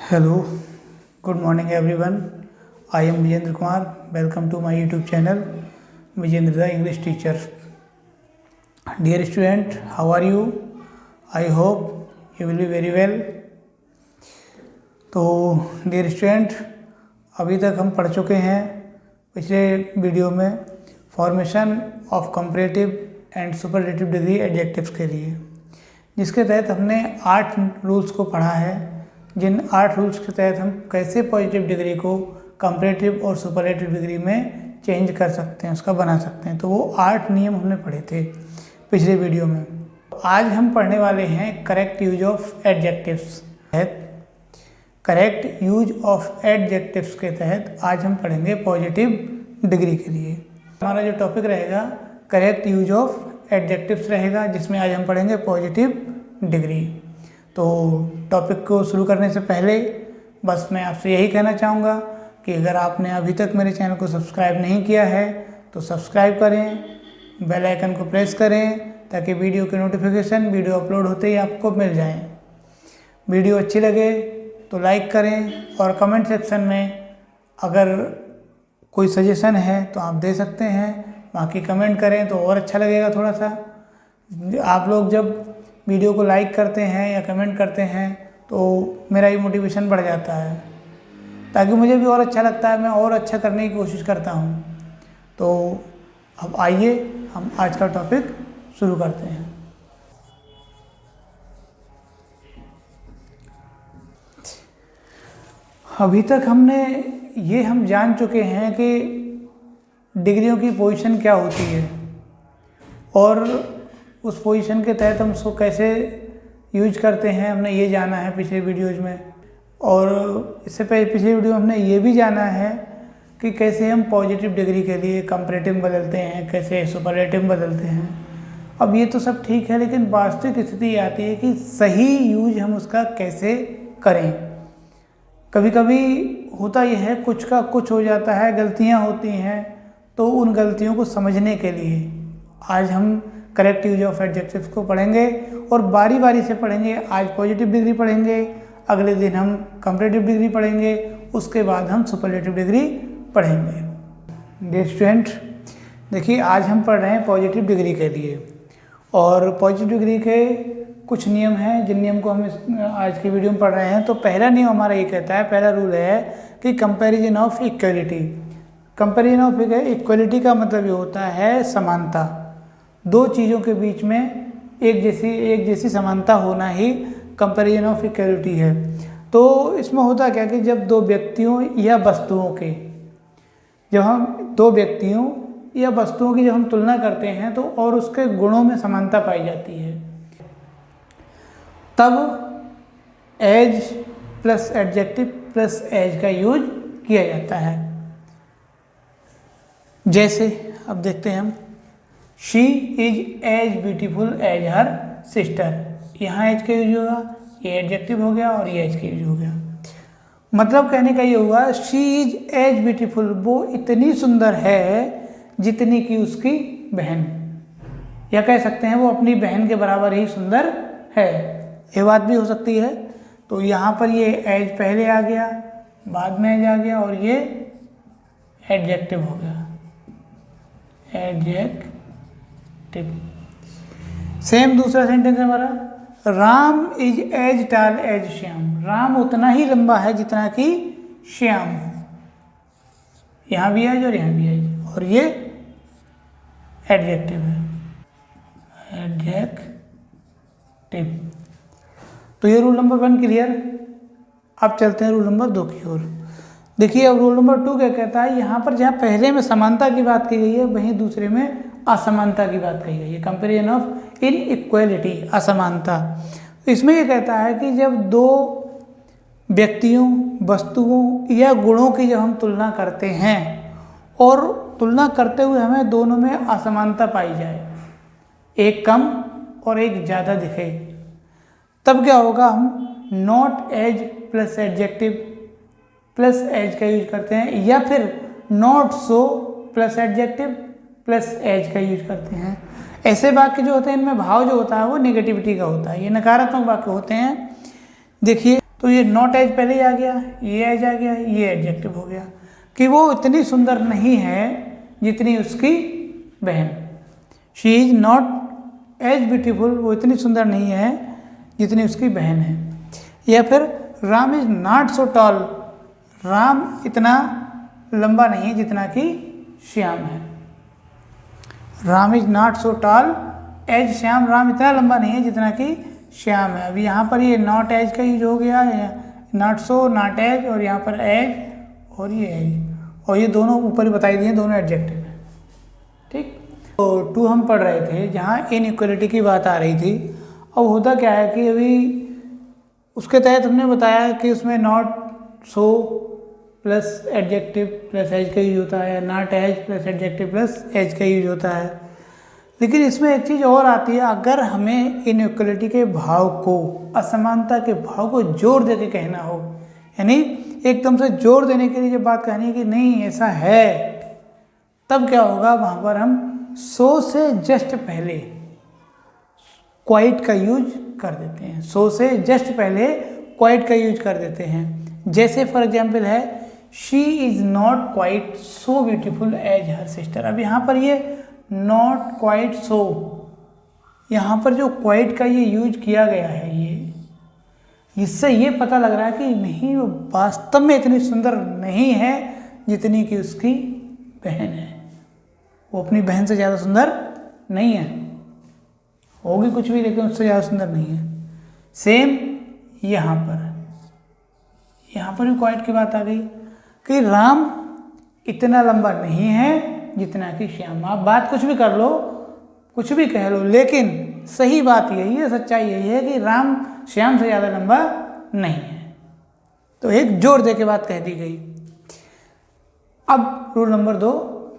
Hello, good morning everyone. I am Vijendra Kumar. Welcome to my YouTube channel, Vijendra the English Teacher. Dear student, how are you? I hope you will be very well. तो dear student, अभी तक हम पढ़ चुके हैं पिछले video में formation of comparative and superlative degree adjectives के लिए, जिसके तहत हमने 8 रूल्स को पढ़ा है। जिन 8 रूल्स के तहत हम कैसे पॉजिटिव डिग्री को कंपैरेटिव और सुपरलेटिव डिग्री में चेंज कर सकते हैं, उसका बना सकते हैं। तो वो 8 नियम हमने पढ़े थे पिछले वीडियो में। आज हम पढ़ने वाले हैं correct use of adjectives. Correct use of adjectives के तहत आज हम पढ़ेंगे पॉजिटिव डिग्री के लिए। हमारा जो टॉपिक रहेगा करेक्ट यूज ऑफ एडजेक्टिव्स रहेगा, जिसमें आज हम पढ़ेंगे पॉजिटिव डिग्री। तो टॉपिक को शुरू करने से पहले बस मैं आपसे यही कहना चाहूँगा कि अगर आपने अभी तक मेरे चैनल को सब्सक्राइब नहीं किया है तो सब्सक्राइब करें, बेल आइकन को प्रेस करें ताकि वीडियो की नोटिफिकेशन वीडियो अपलोड होते ही आपको मिल जाए। वीडियो अच्छी लगे तो लाइक करें और कमेंट सेक्शन में अगर कोई सजेशन है तो आप दे सकते हैं, बाकी कमेंट करें तो और अच्छा लगेगा। थोड़ा सा आप लोग जब वीडियो को लाइक करते हैं या कमेंट करते हैं तो मेरा ही मोटिवेशन बढ़ जाता है, ताकि मुझे भी और अच्छा लगता है, मैं और अच्छा करने की कोशिश करता हूँ। तो अब आइए हम आज का टॉपिक शुरू करते हैं। अभी तक हम जान चुके हैं कि डिग्रियों की पोजीशन क्या होती है और उस पोजीशन के तहत हम उसको कैसे यूज करते हैं, हमने ये जाना है पिछले वीडियोज़ में। और इससे पहले पिछले वीडियो में हमने ये भी जाना है कि कैसे हम पॉजिटिव डिग्री के लिए कंपैरेटिव बदलते हैं, कैसे सुपरलेटिव बदलते हैं। अब ये तो सब ठीक है, लेकिन वास्तविक स्थिति आती है कि सही यूज हम उसका कैसे करें। कभी कभी होता यह है कुछ का कुछ हो जाता है, गलतियाँ होती हैं, तो उन गलतियों को समझने के लिए आज हम करेक्ट यूज ऑफ एडजेक्टिव्स को पढ़ेंगे और बारी बारी से पढ़ेंगे। आज पॉजिटिव डिग्री पढ़ेंगे, अगले दिन हम कंपैरेटिव डिग्री पढ़ेंगे, उसके बाद हम सुपरलेटिव डिग्री पढ़ेंगे। डियर स्टूडेंट, देखिए आज हम पढ़ रहे हैं पॉजिटिव डिग्री के लिए, और पॉजिटिव डिग्री के कुछ नियम हैं जिन नियम को हम आज की वीडियो में पढ़ रहे हैं। तो पहला नियम हमारा ये कहता है, पहला रूल है कि comparison of equality. Comparison of equality का मतलब ये होता है समानता। दो चीज़ों के बीच में एक जैसी समानता होना ही कंपैरिजन ऑफ इक्वलिटी है। तो इसमें होता क्या कि जब दो व्यक्तियों या वस्तुओं की जब हम तुलना करते हैं तो और उसके गुणों में समानता पाई जाती है, तब as plus adjective plus as का यूज किया जाता है। जैसे अब देखते हैं हम, she is as beautiful as her sister. यहाँ एज का यूज होगा, ये एडजेक्टिव हो गया और ये एज का यूज हो गया। मतलब कहने का ये हुआ शी इज एज ब्यूटीफुल, वो इतनी सुंदर है जितनी कि उसकी बहन, या कह सकते हैं वो अपनी बहन के बराबर ही सुंदर है। ये बात भी हो सकती है। तो यहाँ पर ये एज पहले आ गया, बाद में एज आ गया और ये एडजेक्टिव हो गया, एडजेक्टिव। सेम दूसरा सेंटेंस हमारा, राम इज एज टाल एज श्याम। राम उतना ही लंबा है जितना कि श्याम। यहाँ भी एज और यहाँ भी एज, और ये एडजेक्टिव है, एडजेक्टिव। तो ये रूल नंबर 1 क्लियर। अब चलते हैं रूल नंबर 2 की ओर। देखिए अब रूल नंबर 2 क्या कहता है, यहाँ पर जहाँ पहले में समानता की बात की गई है वहीं दूसरे में असमानता की बात कही गई है। कंपैरिजन ऑफ इनइक्वालिटी, असमानता। इसमें ये कहता है कि जब दो व्यक्तियों, वस्तुओं या गुणों की जब हम तुलना करते हैं और तुलना करते हुए हमें दोनों में असमानता पाई जाए, एक कम और एक ज़्यादा दिखे, तब क्या होगा, हम not as plus adjective plus as का यूज करते हैं, या फिर not so plus adjective plus as का यूज करते हैं। ऐसे वाक्य जो होते हैं इनमें भाव जो होता है वो नेगेटिविटी का होता है, ये नकारात्मक वाक्य होते हैं। देखिए तो ये नॉट एज पहले ही आ गया, ये एज आ गया, ये एडजेक्टिव हो गया कि वो इतनी सुंदर नहीं है जितनी उसकी बहन। She is not as beautiful, वो इतनी सुंदर नहीं है जितनी उसकी बहन है। या फिर Ram is not so tall, Ram इतना लंबा नहीं है जितना कि श्याम है। Ram is not so tall as Shyam, Ram इतना लंबा नहीं है जितना कि श्याम है। अभी यहाँ पर ये नॉट एज का यूज हो गया, नॉट सो, नॉट एज, और यहाँ पर एज और ये एज, और ये दोनों ऊपर ही बताई दिए, दोनों एडजेक्टिव हैं। ठीक, तो 2 हम पढ़ रहे थे जहाँ इनइक्वालिटी की बात आ रही थी। अब होता क्या है कि अभी उसके तहत हमने बताया कि उसमें not so plus adjective plus as का यूज होता है, not as plus adjective plus as का यूज होता है। लेकिन इसमें एक चीज़ और आती है, अगर हमें इनइक्वालिटी के भाव को, असमानता के भाव को जोर दे के कहना हो, यानी एकदम से जोर देने के लिए जब बात कहनी है कि नहीं ऐसा है, तब क्या होगा, वहाँ पर हम सो से जस्ट पहले क्वाइट का यूज कर देते हैं। सो से जस्ट पहले क्वाइट का यूज कर देते हैं। जैसे फॉर एग्जाम्पल है, she is not quite so beautiful as her sister. अब यहाँ पर ये नॉट क्वाइट सो, यहाँ पर जो क्वाइट का ये यूज किया गया है, ये इससे ये पता लग रहा है कि नहीं, वो वास्तव में इतनी सुंदर नहीं है जितनी कि उसकी बहन है। वो अपनी बहन से ज़्यादा सुंदर नहीं है, होगी कुछ भी लेकिन उससे ज़्यादा सुंदर नहीं है। सेम यहाँ पर भी क्वाइट की बात आ गई कि राम इतना लंबा नहीं है जितना कि श्याम। आप बात कुछ भी कर लो, कुछ भी कह लो, लेकिन सही बात यही है, सच्चाई यही है कि राम श्याम से ज़्यादा लंबा नहीं है। तो एक जोर दे के बात कह दी गई। अब रूल नंबर 2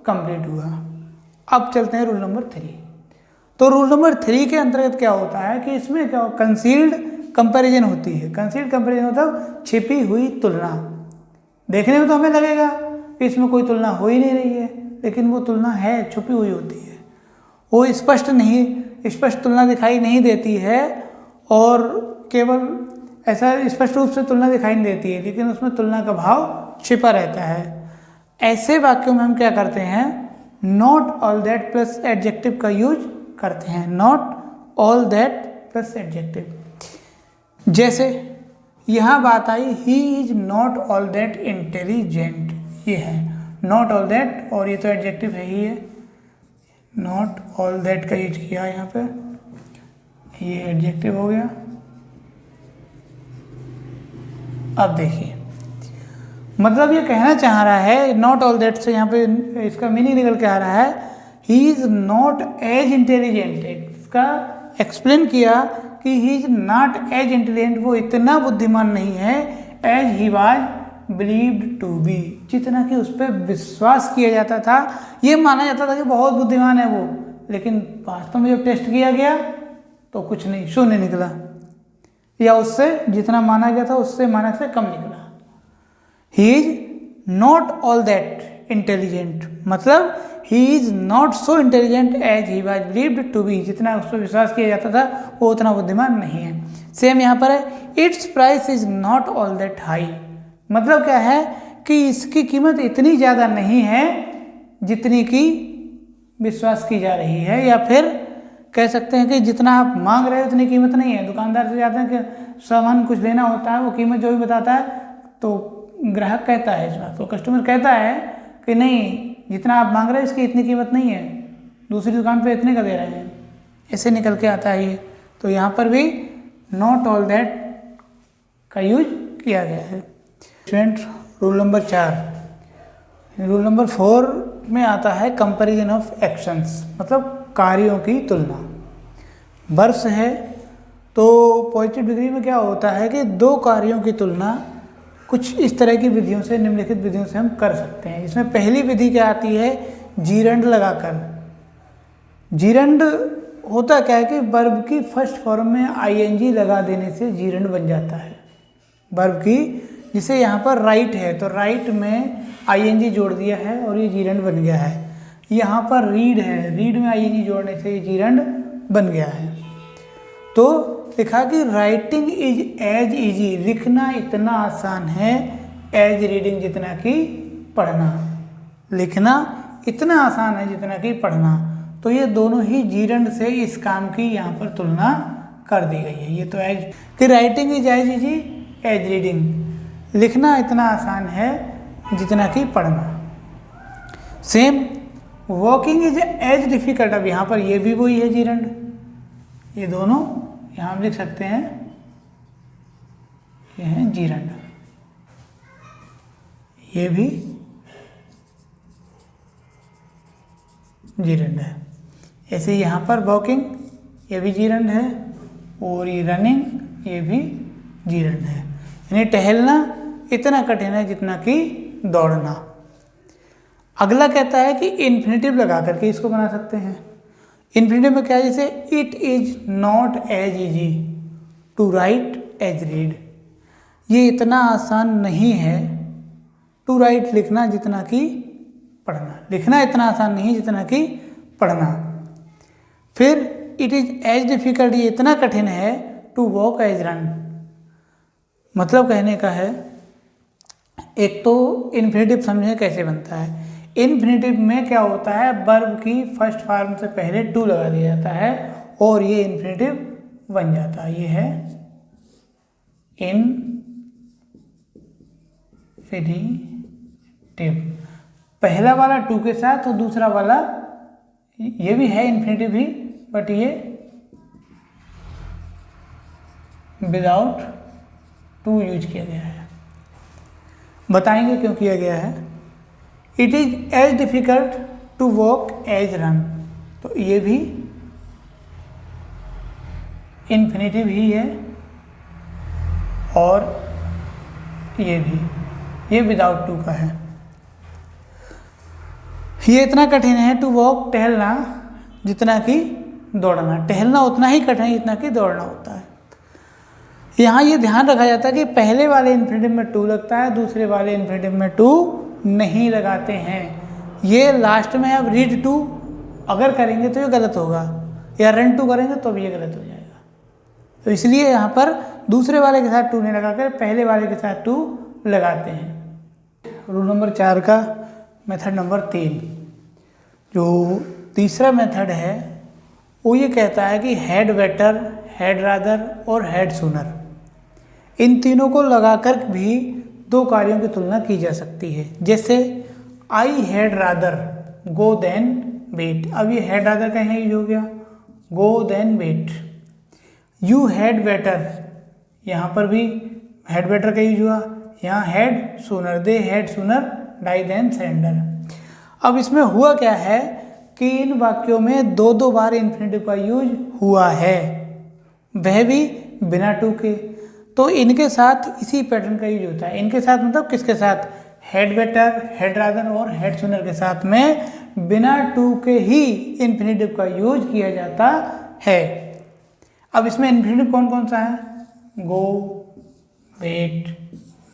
कंप्लीट हुआ। अब चलते हैं रूल नंबर 3। तो रूल नंबर 3 के अंतर्गत क्या होता है कि इसमें क्या कंसील्ड कंपैरिजन होती है। कंसील्ड कंपैरिजन मतलब छिपी हुई तुलना। देखने में तो हमें लगेगा कि इसमें कोई तुलना हो ही नहीं रही है, लेकिन वो तुलना है, छुपी हुई होती है। वो स्पष्ट तुलना दिखाई नहीं देती है, और केवल ऐसा स्पष्ट रूप से तुलना दिखाई नहीं देती है, लेकिन उसमें तुलना का भाव छिपा रहता है। ऐसे वाक्यों में हम क्या करते हैं, not all that plus adjective का यूज करते हैं। Not all that plus adjective. जैसे यहाँ बात आई, he is not all that intelligent, ये है नॉट ऑल दैट, और ये तो एडजेक्टिव है ही है। नॉट ऑल दैट का यूज किया यहाँ पे, ये एडजेक्टिव हो गया। अब देखिए, मतलब ये कहना चाह रहा है, नॉट ऑल दैट से यहाँ पे इसका मीनिंग निकल के आ रहा है, he is not as intelligent. इसका एक्सप्लेन किया कि he is not as intelligent, वो इतना बुद्धिमान नहीं है, as he was believed to be, जितना कि उस पर विश्वास किया जाता था। ये माना जाता था कि बहुत बुद्धिमान है वो, लेकिन वास्तव में जब टेस्ट किया गया तो कुछ नहीं, शून्य निकला, या उससे जितना माना गया था उससे मानक से कम निकला। He is not all that intelligent, मतलब he is not so intelligent as he was believed to be, जितना उस पर विश्वास किया जाता था वो उतना बुद्धिमान नहीं है। सेम यहाँ पर है, it's price is not all that high, मतलब क्या है कि इसकी कीमत इतनी ज़्यादा नहीं है जितनी कि विश्वास की जा रही है, या फिर कह सकते हैं कि जितना आप मांग रहे हो उतनी कीमत नहीं है। दुकानदार से जाते हैं कि सामान कुछ लेना होता है, वो कीमत जो भी बताता है तो ग्राहक कहता है, इस बात तो कस्टमर कहता है कि नहीं, जितना आप मांग रहे हो इसकी इतनी कीमत नहीं है, दूसरी दुकान पे इतने का दे रहे हैं, ऐसे निकल के आता है ये। तो यहाँ पर भी नॉट ऑल दैट का यूज किया गया है। Student, rule number 4। Rule number 4 में आता है कंपैरिजन ऑफ एक्शंस, मतलब कार्यों की तुलना। वर्ब्स है तो पॉजिटिव डिग्री में क्या होता है कि 2 कार्यों की तुलना कुछ इस तरह की विधियों से, निम्नलिखित विधियों से हम कर सकते हैं। इसमें पहली विधि क्या आती है, जीरंड लगाकर। जीरंड होता क्या है कि वर्ब की फर्स्ट फॉर्म में आईएनजी लगा देने से जीरंड बन जाता है वर्ब की। जिसे यहाँ पर राइट है तो राइट में आईएनजी जोड़ दिया है और ये जीरंड बन गया है। यहाँ पर रीड है, रीड में आईएनजी जोड़ने से ये जीरंड बन गया है। तो लिखा कि राइटिंग इज एज इजी, लिखना इतना आसान है एज रीडिंग, जितना कि पढ़ना। लिखना इतना आसान है जितना कि पढ़ना। तो ये दोनों ही जीरंड से इस काम की यहाँ पर तुलना कर दी गई है। ये तो एज कि writing is as easy as reading, लिखना इतना आसान है जितना कि पढ़ना। Same walking is as difficult, अब यहाँ पर ये भी वही है जीरंड, ये दोनों यहाँ हम लिख सकते हैं, ये है जीरंड, ये भी जीरंड है। ऐसे यहाँ पर वॉकिंग ये भी जीरंड है, और ये रनिंग ये भी जीरंड है। यानी टहलना इतना कठिन है जितना कि दौड़ना। अगला कहता है कि इन्फिनेटिव लगा करके इसको बना सकते हैं। इन्फिनेटिव में क्या है, जैसे it is not as easy to write as read, ये इतना आसान नहीं है टू राइट लिखना जितना कि पढ़ना। लिखना इतना आसान नहीं जितना कि पढ़ना। फिर इट इज एज डिफिकल्ट, ये इतना कठिन है टू वॉक एज रन, मतलब कहने का है, एक तो इन्फिनेटिव समझे कैसे बनता है। इन्फिनेटिव में क्या होता है, वर्ब की फर्स्ट फॉर्म से पहले टू लगा दिया जाता है और ये इन्फिनेटिव बन जाता है। ये है इन्फिनेटिव, पहला वाला टू के साथ और दूसरा वाला ये भी है इन्फिनेटिव ही, बट ये विदाउट टू यूज किया गया है। बताएंगे क्यों किया गया है। It is as difficult to walk as run, तो ये भी इन्फिनेटिव ही है, और ये भी, ये विदाउट टू का है। ये इतना कठिन है टू वॉक, टहलना, जितना कि दौड़ना। टहलना उतना ही कठिन है जितना कि दौड़ना होता है। यहाँ ये ध्यान रखा जाता है कि पहले वाले इन्फिनेटिव में टू लगता है, दूसरे वाले इन्फिनेटिव में टू नहीं लगाते हैं। ये लास्ट में अब रीड टू अगर करेंगे तो ये गलत होगा, या रन टू करेंगे तो भी ये गलत हो जाएगा। तो इसलिए यहाँ पर दूसरे वाले के साथ टू नहीं लगाकर पहले वाले के साथ टू लगाते हैं। रूल नंबर 4 का मेथड नंबर 3, जो तीसरा मेथड है वो ये कहता है कि हैड बेटर, हैड रादर और हैड सूनर, इन तीनों को लगाकर भी दो कार्यों की तुलना की जा सकती है। जैसे I had rather go than wait, अब ये हैड रादर का यहाँ यूज हो गया, go than wait. You had better, यहाँ पर भी हैड बेटर का यूज हुआ, यहाँ had sooner, they had sooner die than surrender. अब इसमें हुआ क्या है कि इन वाक्यों में दो दो बार इन्फिनेटिव का यूज हुआ है, वह भी बिना टू के। तो इनके साथ इसी पैटर्न का यूज होता है। इनके साथ मतलब किसके साथ, हैड बेटर, हैड रादर और हैड सूनर के साथ में बिना टू के ही इन्फिनेटिव का यूज किया जाता है। अब इसमें इन्फिनेटिव कौन कौन सा है, go, wait,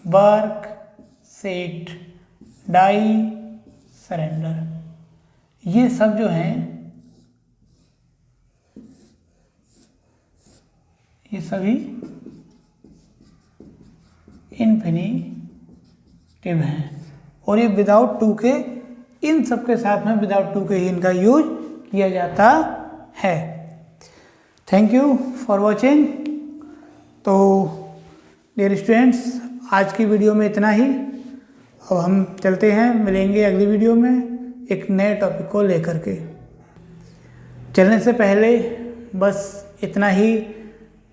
work, set, die, surrender, ये सब जो हैं ये सभी इन्फिनेटिव हैं, और ये विदाउट टू के, इन सब के साथ में विदाउट टू के ही इनका यूज किया जाता है। Thank you for watching. तो डियर स्टूडेंट्स, आज की वीडियो में इतना ही। अब हम चलते हैं, मिलेंगे अगली वीडियो में एक नए टॉपिक को लेकर के। चलने से पहले बस इतना ही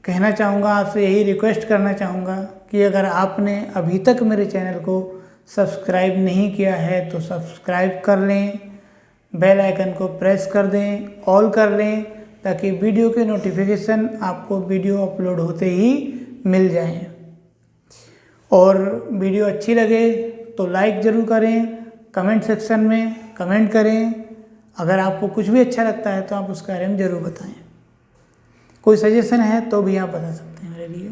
कहना चाहूँगा, आपसे यही रिक्वेस्ट करना चाहूँगा कि अगर आपने अभी तक मेरे चैनल को सब्सक्राइब नहीं किया है तो सब्सक्राइब कर लें, बेल आइकन को प्रेस कर दें, ऑल कर लें, ताकि वीडियो के नोटिफिकेशन आपको वीडियो अपलोड होते ही मिल जाएं। और वीडियो अच्छी लगे तो लाइक ज़रूर करें, कमेंट सेक्शन में कमेंट करें। अगर आपको कुछ भी अच्छा लगता है तो आप उसके बारे में ज़रूर बताएं। कोई सजेशन है तो भी आप बता सकते हैं मेरे लिए,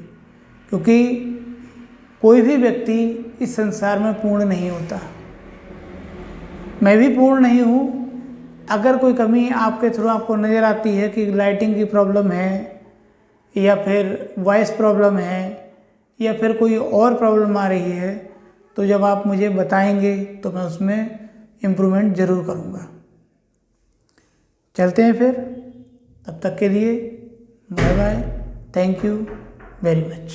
क्योंकि कोई भी व्यक्ति इस संसार में पूर्ण नहीं होता। मैं भी पूर्ण नहीं हूँ। अगर कोई कमी आपके थ्रू आपको नज़र आती है कि लाइटिंग की प्रॉब्लम है या फिर वॉइस प्रॉब्लम है या फिर कोई और प्रॉब्लम आ रही है, तो जब आप मुझे बताएंगे तो मैं उसमें इम्प्रूवमेंट ज़रूर करूँगा। चलते हैं फिर, तब तक के लिए bye bye, thank you very much.